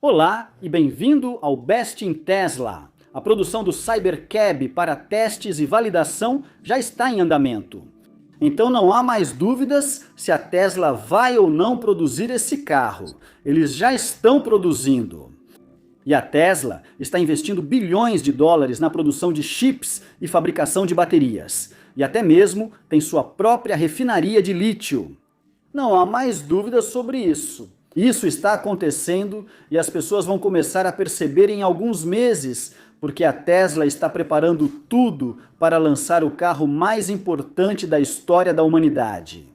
Olá e bem-vindo ao Best in Tesla. A produção do Cybercab para testes e validação já está em andamento. Então não há mais dúvidas se a Tesla vai ou não produzir esse carro. Eles já estão produzindo. E a Tesla está investindo bilhões de dólares na produção de chips e fabricação de baterias. E até mesmo tem sua própria refinaria de lítio. Não há mais dúvidas sobre isso. Isso está acontecendo e as pessoas vão começar a perceber em alguns meses, porque a Tesla está preparando tudo para lançar o carro mais importante da história da humanidade.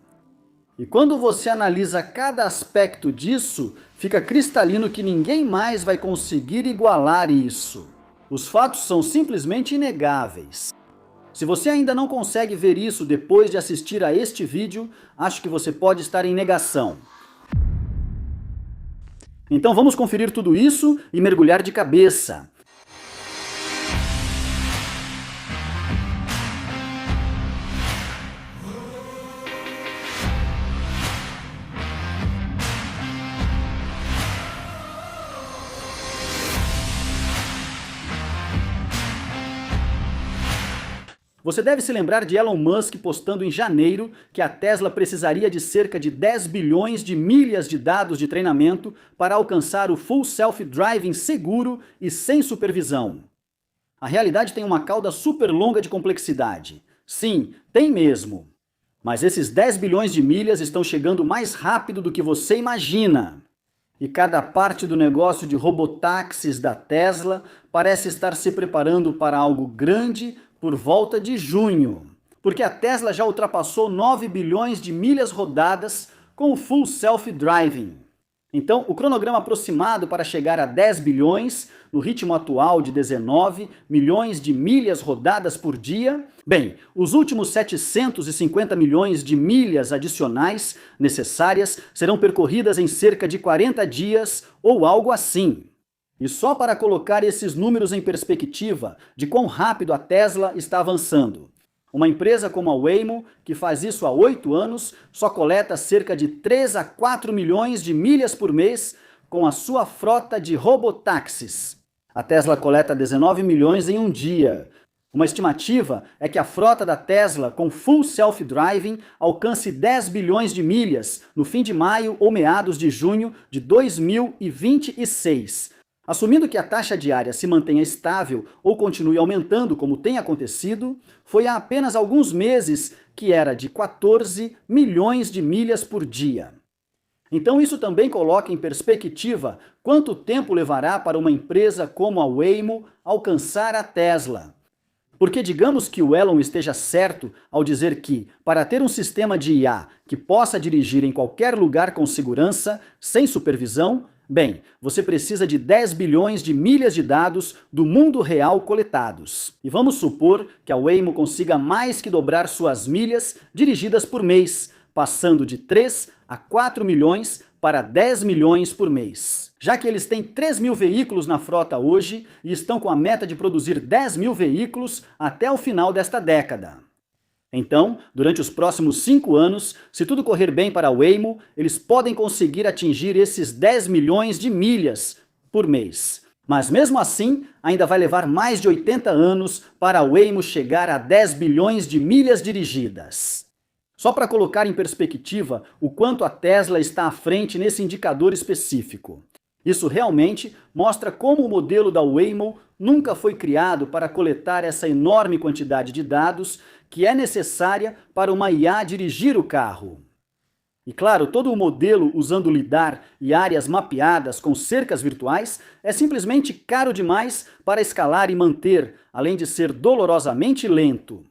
E quando você analisa cada aspecto disso, fica cristalino que ninguém mais vai conseguir igualar isso. Os fatos são simplesmente inegáveis. Se você ainda não consegue ver isso depois de assistir a este vídeo, acho que você pode estar em negação. Então vamos conferir tudo isso e mergulhar de cabeça. Você deve se lembrar de Elon Musk postando em janeiro que a Tesla precisaria de cerca de 10 bilhões de milhas de dados de treinamento para alcançar o Full Self-Driving seguro e sem supervisão. A realidade tem uma cauda super longa de complexidade. Sim, tem mesmo. Mas esses 10 bilhões de milhas estão chegando mais rápido do que você imagina. E cada parte do negócio de robotáxis da Tesla parece estar se preparando para algo grande por volta de junho, porque a Tesla já ultrapassou 9 bilhões de milhas rodadas com o Full Self-Driving. Então, o cronograma aproximado para chegar a 10 bilhões, no ritmo atual de 19 milhões de milhas rodadas por dia, bem, os últimos 750 milhões de milhas adicionais necessárias serão percorridas em cerca de 40 dias ou algo assim. E só para colocar esses números em perspectiva de quão rápido a Tesla está avançando. Uma empresa como a Waymo, que faz isso há 8 anos, só coleta cerca de 3 a 4 milhões de milhas por mês com a sua frota de robotáxis. A Tesla coleta 19 milhões em um dia. Uma estimativa é que a frota da Tesla com Full Self-Driving alcance 10 bilhões de milhas no fim de maio ou meados de junho de 2026. Assumindo que a taxa diária se mantenha estável ou continue aumentando como tem acontecido, foi há apenas alguns meses que era de 14 milhões de milhas por dia. Então isso também coloca em perspectiva quanto tempo levará para uma empresa como a Waymo alcançar a Tesla. Porque digamos que o Elon esteja certo ao dizer que, para ter um sistema de IA que possa dirigir em qualquer lugar com segurança, sem supervisão, bem, você precisa de 10 bilhões de milhas de dados do mundo real coletados. E vamos supor que a Waymo consiga mais que dobrar suas milhas dirigidas por mês, passando de 3 a 4 milhões para 10 milhões por mês. Já que eles têm 3 mil veículos na frota hoje e estão com a meta de produzir 10 mil veículos até o final desta década. Então, durante os próximos 5 anos, se tudo correr bem para a Waymo, eles podem conseguir atingir esses 10 milhões de milhas por mês. Mas mesmo assim, ainda vai levar mais de 80 anos para a Waymo chegar a 10 bilhões de milhas dirigidas. Só para colocar em perspectiva o quanto a Tesla está à frente nesse indicador específico. Isso realmente mostra como o modelo da Waymo nunca foi criado para coletar essa enorme quantidade de dados que é necessária para uma IA dirigir o carro. E claro, todo o modelo usando lidar e áreas mapeadas com cercas virtuais é simplesmente caro demais para escalar e manter, além de ser dolorosamente lento.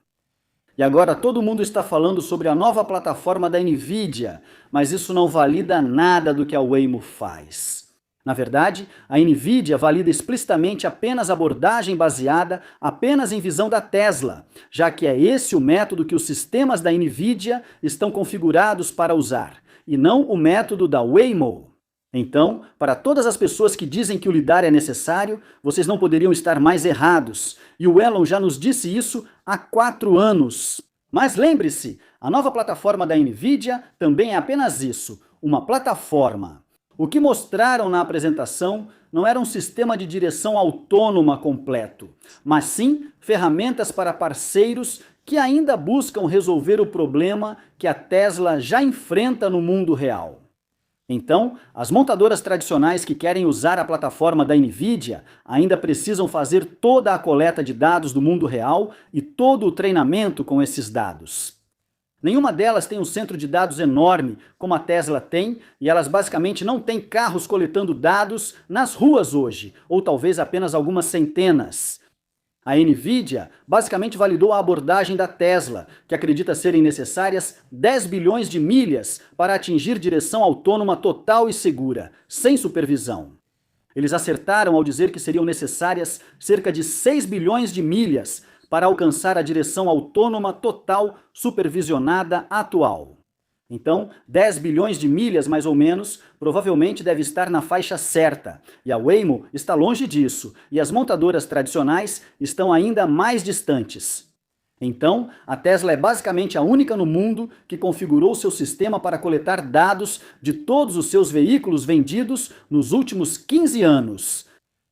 E agora todo mundo está falando sobre a nova plataforma da NVIDIA, mas isso não valida nada do que a Waymo faz. Na verdade, a NVIDIA valida explicitamente apenas a abordagem baseada apenas em visão da Tesla, já que é esse o método que os sistemas da NVIDIA estão configurados para usar, e não o método da Waymo. Então, para todas as pessoas que dizem que o lidar é necessário, vocês não poderiam estar mais errados, e o Elon já nos disse isso há 4 anos. Mas lembre-se, a nova plataforma da NVIDIA também é apenas isso, uma plataforma. O que mostraram na apresentação não era um sistema de direção autônoma completo, mas sim ferramentas para parceiros que ainda buscam resolver o problema que a Tesla já enfrenta no mundo real. Então, as montadoras tradicionais que querem usar a plataforma da NVIDIA ainda precisam fazer toda a coleta de dados do mundo real e todo o treinamento com esses dados. Nenhuma delas tem um centro de dados enorme, como a Tesla tem, e elas basicamente não têm carros coletando dados nas ruas hoje, ou talvez apenas algumas centenas. A NVIDIA basicamente validou a abordagem da Tesla, que acredita serem necessárias 10 bilhões de milhas para atingir direção autônoma total e segura, sem supervisão. Eles acertaram ao dizer que seriam necessárias cerca de 6 bilhões de milhas para alcançar a direção autônoma total supervisionada atual. Então, 10 bilhões de milhas, mais ou menos, provavelmente deve estar na faixa certa, e a Waymo está longe disso, e as montadoras tradicionais estão ainda mais distantes. Então, a Tesla é basicamente a única no mundo que configurou seu sistema para coletar dados de todos os seus veículos vendidos nos últimos 15 anos.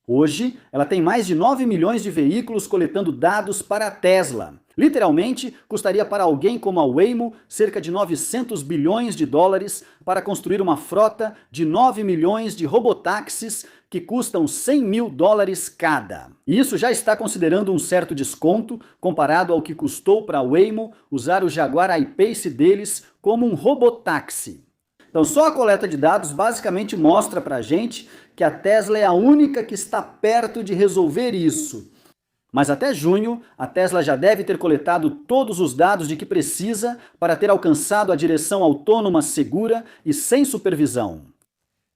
Hoje, ela tem mais de 9 milhões de veículos coletando dados para a Tesla. Literalmente, custaria para alguém como a Waymo cerca de 900 bilhões de dólares para construir uma frota de 9 milhões de robotáxis que custam 100 mil dólares cada. E isso já está considerando um certo desconto comparado ao que custou para a Waymo usar o Jaguar I-Pace deles como um robotáxi. Então, só a coleta de dados basicamente mostra para a gente que a Tesla é a única que está perto de resolver isso. Mas até junho, a Tesla já deve ter coletado todos os dados de que precisa para ter alcançado a direção autônoma segura e sem supervisão.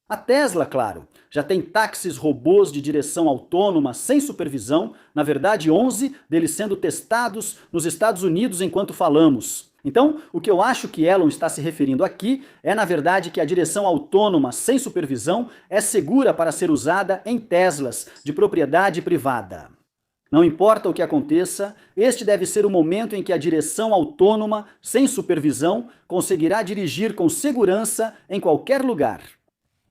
A Tesla, claro, já tem táxis robôs de direção autônoma sem supervisão, na verdade 11 deles sendo testados nos Estados Unidos enquanto falamos. Então, o que eu acho que Elon está se referindo aqui é, na verdade, que a direção autônoma sem supervisão é segura para ser usada em Teslas de propriedade privada. Não importa o que aconteça, este deve ser o momento em que a direção autônoma sem supervisão conseguirá dirigir com segurança em qualquer lugar.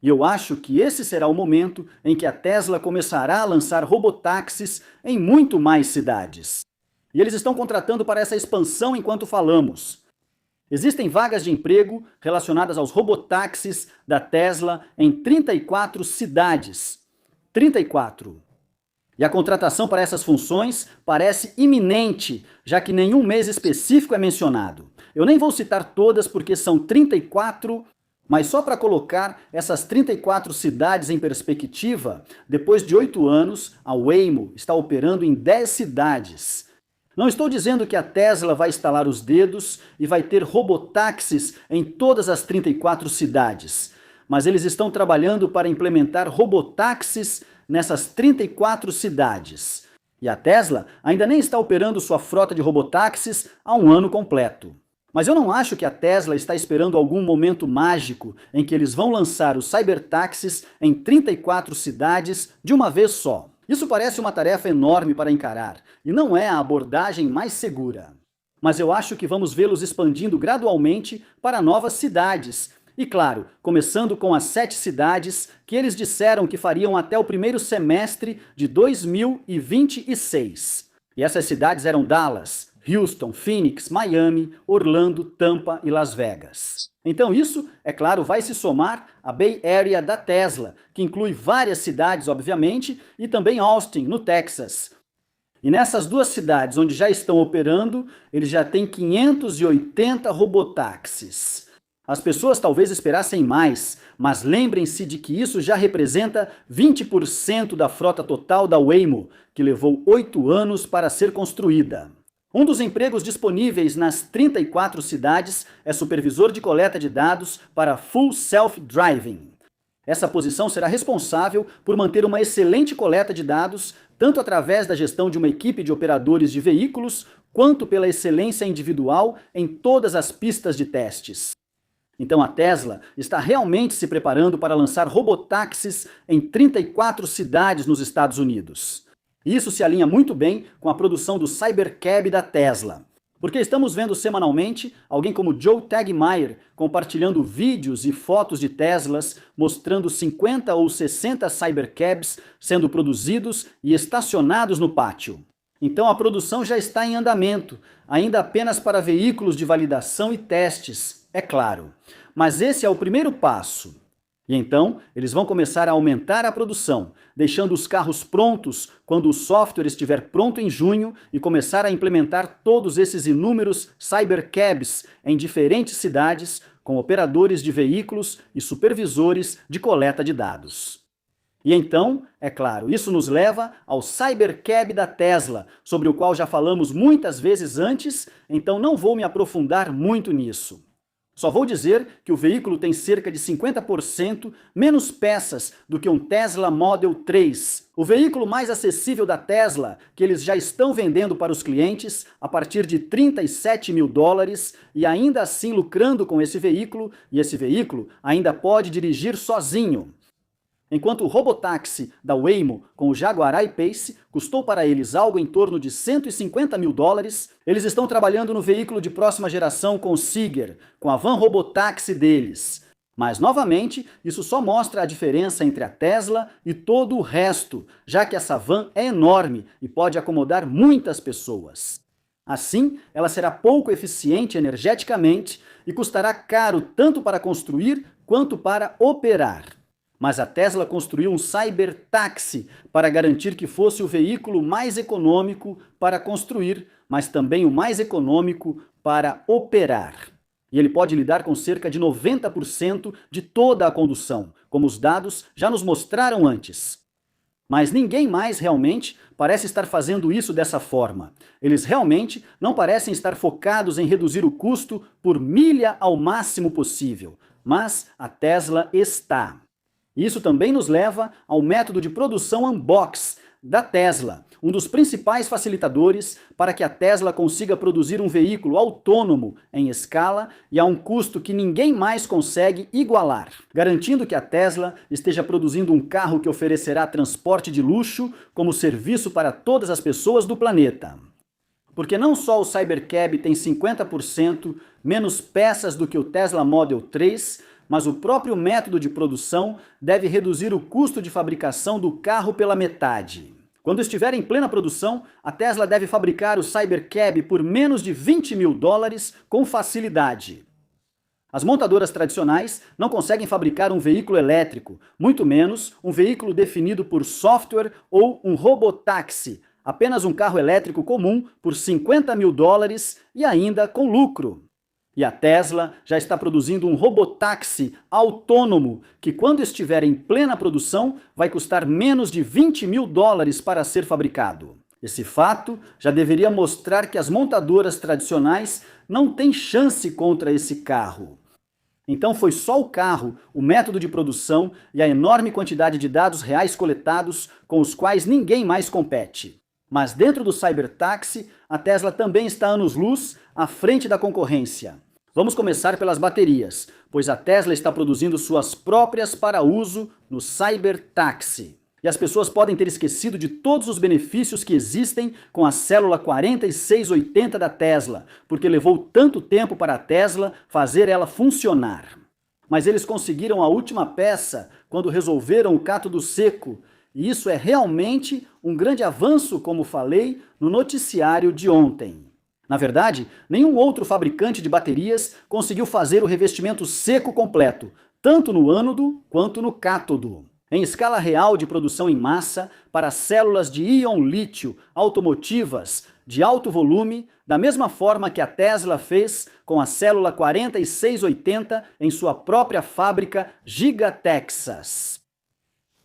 E eu acho que esse será o momento em que a Tesla começará a lançar robotáxis em muito mais cidades. E eles estão contratando para essa expansão enquanto falamos. Existem vagas de emprego relacionadas aos robotáxis da Tesla em 34 cidades. 34. E a contratação para essas funções parece iminente, já que nenhum mês específico é mencionado. Eu nem vou citar todas porque são 34, mas só para colocar essas 34 cidades em perspectiva, depois de 8 anos, a Waymo está operando em 10 cidades. Não estou dizendo que a Tesla vai estalar os dedos e vai ter robotáxis em todas as 34 cidades, mas eles estão trabalhando para implementar robotáxis nessas 34 cidades. E a Tesla ainda nem está operando sua frota de robotáxis há um ano completo. Mas eu não acho que a Tesla está esperando algum momento mágico em que eles vão lançar os cybertáxis em 34 cidades de uma vez só. Isso parece uma tarefa enorme para encarar, e não é a abordagem mais segura. Mas eu acho que vamos vê-los expandindo gradualmente para novas cidades. E claro, começando com as 7 cidades que eles disseram que fariam até o primeiro semestre de 2026. E essas cidades eram Dallas, Houston, Phoenix, Miami, Orlando, Tampa e Las Vegas. Então isso, é claro, vai se somar à Bay Area da Tesla, que inclui várias cidades, obviamente, e também Austin, no Texas. E nessas duas cidades onde já estão operando, eles já têm 580 robotáxis. As pessoas talvez esperassem mais, mas lembrem-se de que isso já representa 20% da frota total da Waymo, que levou 8 anos para ser construída. Um dos empregos disponíveis nas 34 cidades é supervisor de coleta de dados para Full Self-Driving. Essa posição será responsável por manter uma excelente coleta de dados, tanto através da gestão de uma equipe de operadores de veículos, quanto pela excelência individual em todas as pistas de testes. Então a Tesla está realmente se preparando para lançar robotáxis em 34 cidades nos Estados Unidos. Isso se alinha muito bem com a produção do Cybercab da Tesla. Porque estamos vendo semanalmente alguém como Joe Tegmeyer compartilhando vídeos e fotos de Teslas mostrando 50 ou 60 Cybercabs sendo produzidos e estacionados no pátio. Então a produção já está em andamento, ainda apenas para veículos de validação e testes, é claro. Mas esse é o primeiro passo. E então, eles vão começar a aumentar a produção, deixando os carros prontos quando o software estiver pronto em junho e começar a implementar todos esses inúmeros Cybercabs em diferentes cidades, com operadores de veículos e supervisores de coleta de dados. E então, é claro, isso nos leva ao Cybercab da Tesla, sobre o qual já falamos muitas vezes antes, então não vou me aprofundar muito nisso. Só vou dizer que o veículo tem cerca de 50% menos peças do que um Tesla Model 3, o veículo mais acessível da Tesla, que eles já estão vendendo para os clientes a partir de $37 mil, e ainda assim lucrando com esse veículo, e esse veículo ainda pode dirigir sozinho. Enquanto o robotáxi da Waymo com o Jaguar I-Pace custou para eles algo em torno de $150 mil, eles estão trabalhando no veículo de próxima geração com o Seeger, com a van robotáxi deles. Mas, novamente, isso só mostra a diferença entre a Tesla e todo o resto, já que essa van é enorme e pode acomodar muitas pessoas. Assim, ela será pouco eficiente energeticamente e custará caro tanto para construir quanto para operar. Mas a Tesla construiu um Cybertaxi para garantir que fosse o veículo mais econômico para construir, mas também o mais econômico para operar. E ele pode lidar com cerca de 90% de toda a condução, como os dados já nos mostraram antes. Mas ninguém mais realmente parece estar fazendo isso dessa forma. Eles realmente não parecem estar focados em reduzir o custo por milha ao máximo possível, mas a Tesla está. Isso também nos leva ao método de produção Unbox da Tesla, um dos principais facilitadores para que a Tesla consiga produzir um veículo autônomo em escala e a um custo que ninguém mais consegue igualar, garantindo que a Tesla esteja produzindo um carro que oferecerá transporte de luxo como serviço para todas as pessoas do planeta. Porque não só o Cybercab tem 50% menos peças do que o Tesla Model 3, mas o próprio método de produção deve reduzir o custo de fabricação do carro pela metade. Quando estiver em plena produção, a Tesla deve fabricar o Cybercab por menos de $20 mil com facilidade. As montadoras tradicionais não conseguem fabricar um veículo elétrico, muito menos um veículo definido por software ou um robotáxi, apenas um carro elétrico comum por $50 mil e ainda com lucro. E a Tesla já está produzindo um robotáxi autônomo que, quando estiver em plena produção, vai custar menos de $20 mil para ser fabricado. Esse fato já deveria mostrar que as montadoras tradicionais não têm chance contra esse carro. Então foi só o carro, o método de produção e a enorme quantidade de dados reais coletados com os quais ninguém mais compete. Mas dentro do Cybertaxi, a Tesla também está anos-luz à frente da concorrência. Vamos começar pelas baterias, pois a Tesla está produzindo suas próprias para uso no Cybertaxi. E as pessoas podem ter esquecido de todos os benefícios que existem com a célula 4680 da Tesla, porque levou tanto tempo para a Tesla fazer ela funcionar. Mas eles conseguiram a última peça quando resolveram o cátodo seco, e isso é realmente um grande avanço, como falei no noticiário de ontem. Na verdade, nenhum outro fabricante de baterias conseguiu fazer o revestimento seco completo, tanto no ânodo quanto no cátodo. Em escala real de produção em massa, para células de íon lítio automotivas de alto volume, da mesma forma que a Tesla fez com a célula 4680 em sua própria fábrica Giga Texas.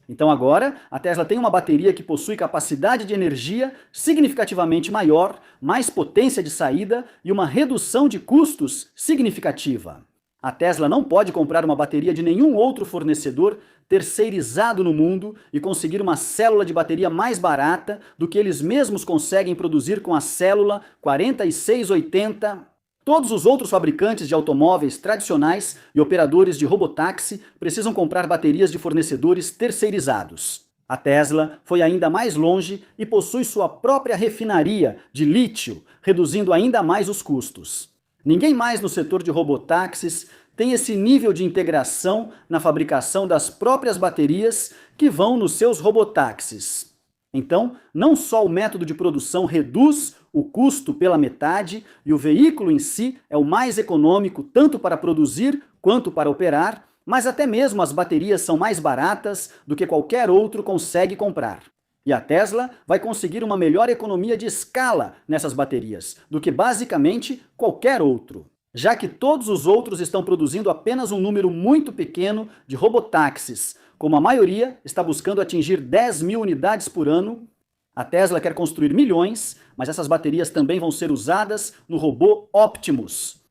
Então agora, a Tesla tem uma bateria que possui capacidade de energia significativamente maior, mais potência de saída e uma redução de custos significativa. A Tesla não pode comprar uma bateria de nenhum outro fornecedor terceirizado no mundo e conseguir uma célula de bateria mais barata do que eles mesmos conseguem produzir com a célula 4680. Todos os outros fabricantes de automóveis tradicionais e operadores de robotáxi precisam comprar baterias de fornecedores terceirizados. A Tesla foi ainda mais longe e possui sua própria refinaria de lítio, reduzindo ainda mais os custos. Ninguém mais no setor de robotáxis tem esse nível de integração na fabricação das próprias baterias que vão nos seus robotáxis. Então, não só o método de produção reduz o custo pela metade e o veículo em si é o mais econômico tanto para produzir quanto para operar, mas até mesmo as baterias são mais baratas do que qualquer outro consegue comprar. E a Tesla vai conseguir uma melhor economia de escala nessas baterias do que basicamente qualquer outro, já que todos os outros estão produzindo apenas um número muito pequeno de robotáxis. Como a maioria está buscando atingir 10.000 unidades por ano, a Tesla quer construir milhões, mas essas baterias também vão ser usadas no robô Optimus.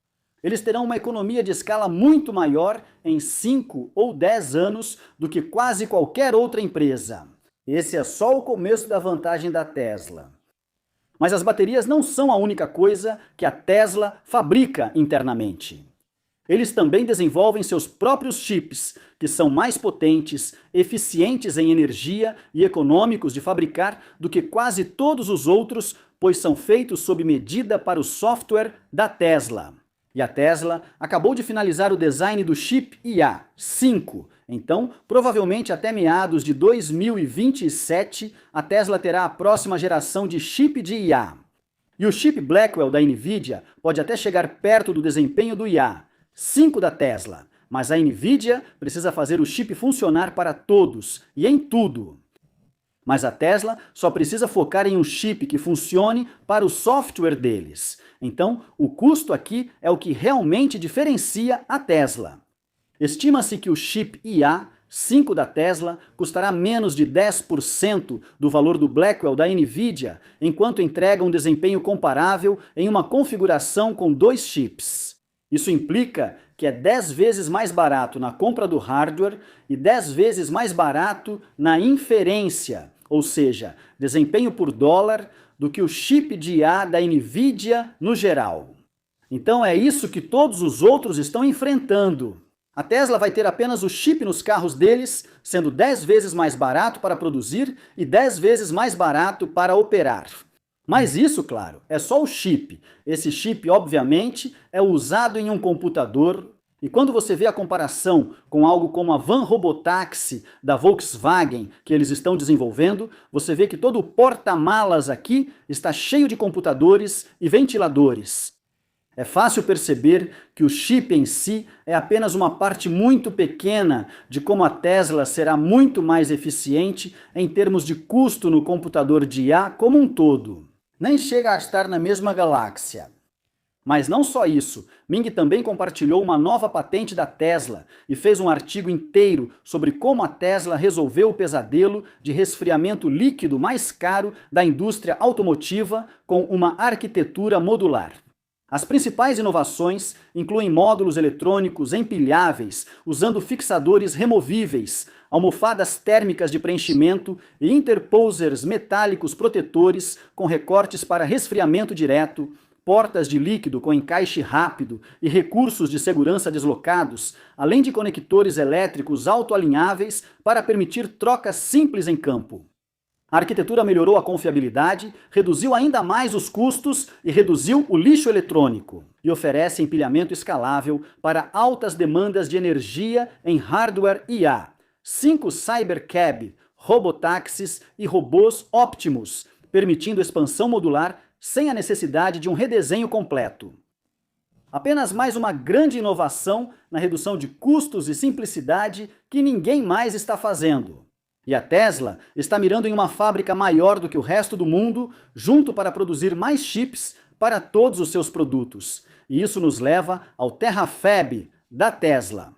Eles terão uma economia de escala muito maior em 5 ou 10 anos do que quase qualquer outra empresa. Esse é só o começo da vantagem da Tesla. Mas as baterias não são a única coisa que a Tesla fabrica internamente. Eles também desenvolvem seus próprios chips, que são mais potentes, eficientes em energia e econômicos de fabricar do que quase todos os outros, pois são feitos sob medida para o software da Tesla. E a Tesla acabou de finalizar o design do chip IA5. Então, provavelmente até meados de 2027, a Tesla terá a próxima geração de chip de IA. E o chip Blackwell da NVIDIA pode até chegar perto do desempenho do IA5 da Tesla, mas a NVIDIA precisa fazer o chip funcionar para todos e em tudo. Mas a Tesla só precisa focar em um chip que funcione para o software deles. Então, o custo aqui é o que realmente diferencia a Tesla. Estima-se que o chip IA5 da Tesla custará menos de 10% do valor do Blackwell da NVIDIA, enquanto entrega um desempenho comparável em uma configuração com 2 chips. Isso implica que é 10 vezes mais barato na compra do hardware e 10 vezes mais barato na inferência, ou seja, desempenho por dólar, do que o chip de IA da NVIDIA no geral. Então é isso que todos os outros estão enfrentando. A Tesla vai ter apenas o chip nos carros deles, sendo 10 vezes mais barato para produzir e 10 vezes mais barato para operar. Mas isso, claro, é só o chip. Esse chip, obviamente, é usado em um computador. E quando você vê a comparação com algo como a van robotáxi da Volkswagen que eles estão desenvolvendo, você vê que todo o porta-malas aqui está cheio de computadores e ventiladores. É fácil perceber que o chip em si é apenas uma parte muito pequena de como a Tesla será muito mais eficiente em termos de custo no computador de IA como um todo. Nem chega a estar na mesma galáxia. Mas não só isso, Ming também compartilhou uma nova patente da Tesla e fez um artigo inteiro sobre como a Tesla resolveu o pesadelo de resfriamento líquido mais caro da indústria automotiva com uma arquitetura modular. As principais inovações incluem módulos eletrônicos empilháveis, usando fixadores removíveis, almofadas térmicas de preenchimento e interposers metálicos protetores com recortes para resfriamento direto, portas de líquido com encaixe rápido e recursos de segurança deslocados, além de conectores elétricos autoalinháveis para permitir trocas simples em campo. A arquitetura melhorou a confiabilidade, reduziu ainda mais os custos e reduziu o lixo eletrônico, e oferece empilhamento escalável para altas demandas de energia em hardware IA, 5 Cybercab, robotáxis e robôs Optimus, permitindo expansão modular sem a necessidade de um redesenho completo. Apenas mais uma grande inovação na redução de custos e simplicidade que ninguém mais está fazendo. E a Tesla está mirando em uma fábrica maior do que o resto do mundo, junto para produzir mais chips para todos os seus produtos. E isso nos leva ao Terafab da Tesla.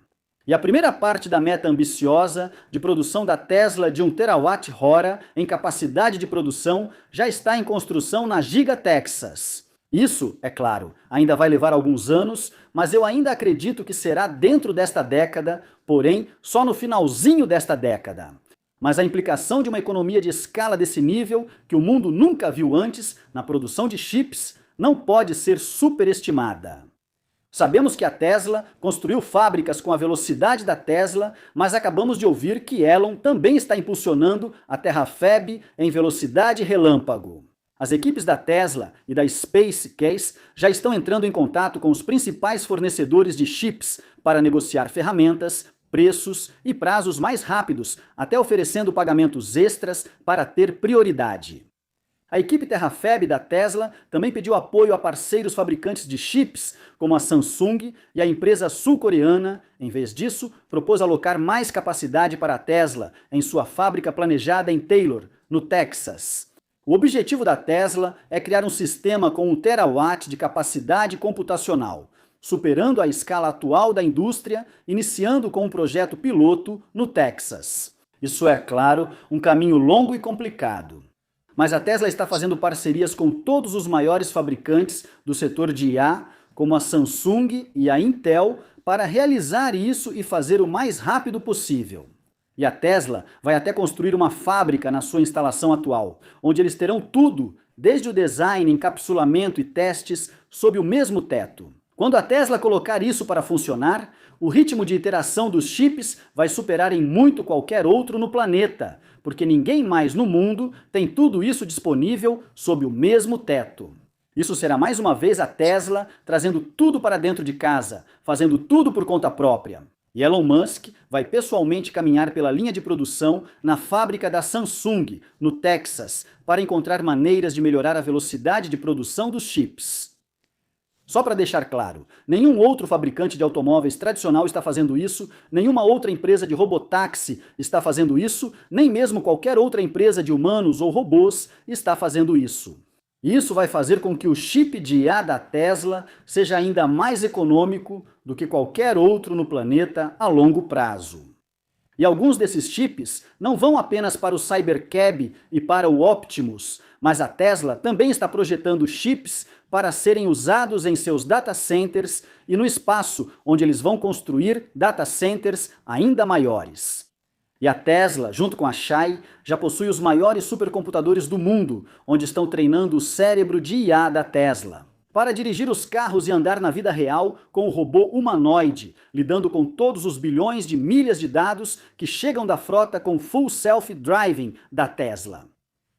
E a primeira parte da meta ambiciosa de produção da Tesla de 1 terawatt-hora em capacidade de produção já está em construção na Giga Texas. Isso, é claro, ainda vai levar alguns anos, mas eu ainda acredito que será dentro desta década, porém só no finalzinho desta década. Mas a implicação de uma economia de escala desse nível, que o mundo nunca viu antes na produção de chips, não pode ser superestimada. Sabemos que a Tesla construiu fábricas com a velocidade da Tesla, mas acabamos de ouvir que Elon também está impulsionando a Terrafab em velocidade relâmpago. As equipes da Tesla e da Spacecase já estão entrando em contato com os principais fornecedores de chips para negociar ferramentas, preços e prazos mais rápidos, até oferecendo pagamentos extras para ter prioridade. A equipe Terrafab da Tesla também pediu apoio a parceiros fabricantes de chips, como a Samsung e a empresa sul-coreana. Em vez disso, propôs alocar mais capacidade para a Tesla em sua fábrica planejada em Taylor, no Texas. O objetivo da Tesla é criar um sistema com 1 terawatt de capacidade computacional, superando a escala atual da indústria, iniciando com um projeto piloto no Texas. Isso é, claro, um caminho longo e complicado. Mas a Tesla está fazendo parcerias com todos os maiores fabricantes do setor de IA, como a Samsung e a Intel, para realizar isso e fazer o mais rápido possível. E a Tesla vai até construir uma fábrica na sua instalação atual, onde eles terão tudo, desde o design, encapsulamento e testes, sob o mesmo teto. Quando a Tesla colocar isso para funcionar, o ritmo de iteração dos chips vai superar em muito qualquer outro no planeta, porque ninguém mais no mundo tem tudo isso disponível sob o mesmo teto. Isso será mais uma vez a Tesla trazendo tudo para dentro de casa, fazendo tudo por conta própria. E Elon Musk vai pessoalmente caminhar pela linha de produção na fábrica da Samsung, no Texas, para encontrar maneiras de melhorar a velocidade de produção dos chips. Só para deixar claro, nenhum outro fabricante de automóveis tradicional está fazendo isso, nenhuma outra empresa de robotáxi está fazendo isso, nem mesmo qualquer outra empresa de humanos ou robôs está fazendo isso. Isso vai fazer com que o chip de IA da Tesla seja ainda mais econômico do que qualquer outro no planeta a longo prazo. E alguns desses chips não vão apenas para o Cybercab e para o Optimus, mas a Tesla também está projetando chips para serem usados em seus data centers e no espaço, onde eles vão construir data centers ainda maiores. E a Tesla, junto com a Shai, já possui os maiores supercomputadores do mundo, onde estão treinando o cérebro de IA da Tesla, para dirigir os carros e andar na vida real com o robô humanoide, lidando com todos os bilhões de milhas de dados que chegam da frota com Full Self-Driving da Tesla.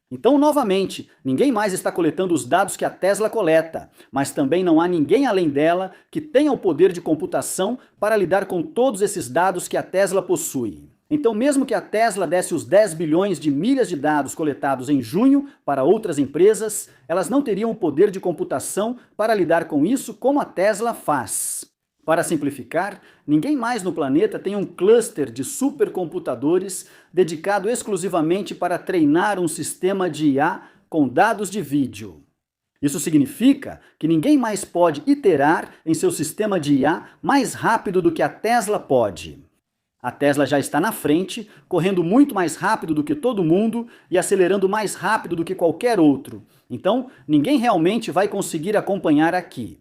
Então, novamente, ninguém mais está coletando os dados que a Tesla coleta, mas também não há ninguém além dela que tenha o poder de computação para lidar com todos esses dados que a Tesla possui. Então, mesmo que a Tesla desse os 10 bilhões de milhas de dados coletados em junho para outras empresas, elas não teriam o poder de computação para lidar com isso como a Tesla faz. Para simplificar, ninguém mais no planeta tem um cluster de supercomputadores dedicado exclusivamente para treinar um sistema de IA com dados de vídeo. Isso significa que ninguém mais pode iterar em seu sistema de IA mais rápido do que a Tesla pode. A Tesla já está na frente, correndo muito mais rápido do que todo mundo e acelerando mais rápido do que qualquer outro. Então, ninguém realmente vai conseguir acompanhar aqui.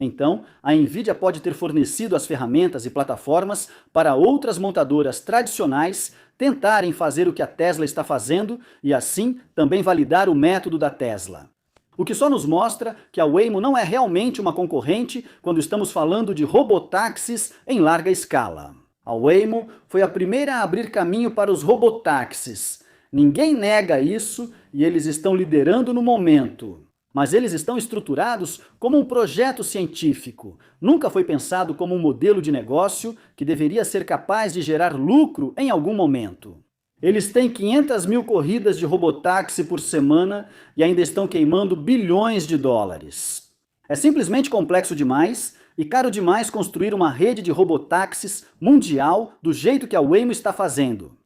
Então, a NVIDIA pode ter fornecido as ferramentas e plataformas para outras montadoras tradicionais tentarem fazer o que a Tesla está fazendo e assim também validar o método da Tesla. O que só nos mostra que a Waymo não é realmente uma concorrente quando estamos falando de robotáxis em larga escala. A Waymo foi a primeira a abrir caminho para os robotáxis. Ninguém nega isso e eles estão liderando no momento. Mas eles estão estruturados como um projeto científico. Nunca foi pensado como um modelo de negócio que deveria ser capaz de gerar lucro em algum momento. Eles têm 500 mil corridas de robotáxi por semana e ainda estão queimando bilhões de dólares. É simplesmente complexo demais e caro demais construir uma rede de robotáxis mundial do jeito que a Waymo está fazendo.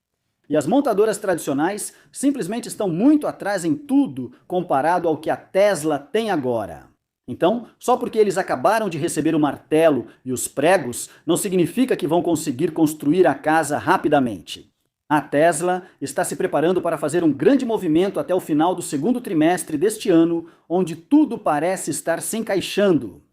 E as montadoras tradicionais simplesmente estão muito atrás em tudo comparado ao que a Tesla tem agora. Então, só porque eles acabaram de receber o martelo e os pregos, não significa que vão conseguir construir a casa rapidamente. A Tesla está se preparando para fazer um grande movimento até o final do segundo trimestre deste ano, onde tudo parece estar se encaixando.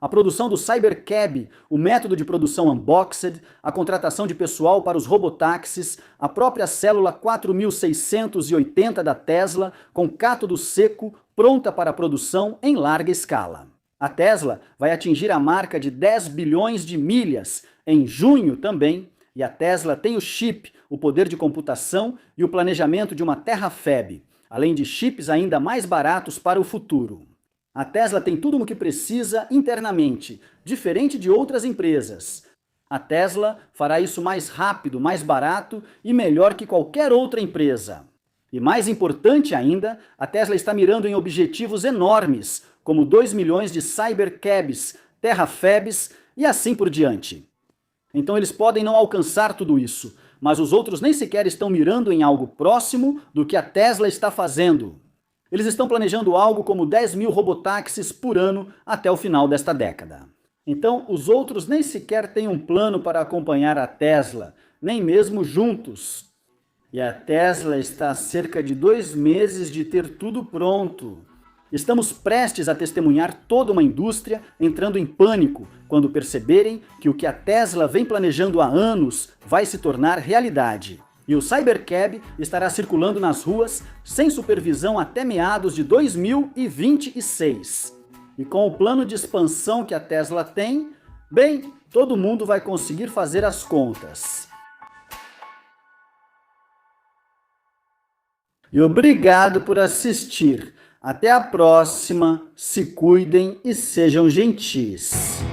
A produção do Cybercab, o método de produção unboxed, a contratação de pessoal para os robotáxis, a própria célula 4680 da Tesla, com cátodo seco, pronta para a produção em larga escala. A Tesla vai atingir a marca de 10 bilhões de milhas em junho também, e a Tesla tem o chip, o poder de computação e o planejamento de uma terafab, além de chips ainda mais baratos para o futuro. A Tesla tem tudo o que precisa internamente, diferente de outras empresas. A Tesla fará isso mais rápido, mais barato e melhor que qualquer outra empresa. E mais importante ainda, a Tesla está mirando em objetivos enormes, como 2 milhões de cybercabs, terafabs e assim por diante. Então eles podem não alcançar tudo isso, mas os outros nem sequer estão mirando em algo próximo do que a Tesla está fazendo. Eles estão planejando algo como 10 mil robotáxis por ano até o final desta década. Então os outros nem sequer têm um plano para acompanhar a Tesla, nem mesmo juntos. E a Tesla está há cerca de 2 meses de ter tudo pronto. Estamos prestes a testemunhar toda uma indústria entrando em pânico quando perceberem que o que a Tesla vem planejando há anos vai se tornar realidade. E o Cybercab estará circulando nas ruas sem supervisão até meados de 2026. E com o plano de expansão que a Tesla tem, bem, todo mundo vai conseguir fazer as contas. E obrigado por assistir. Até a próxima, se cuidem e sejam gentis.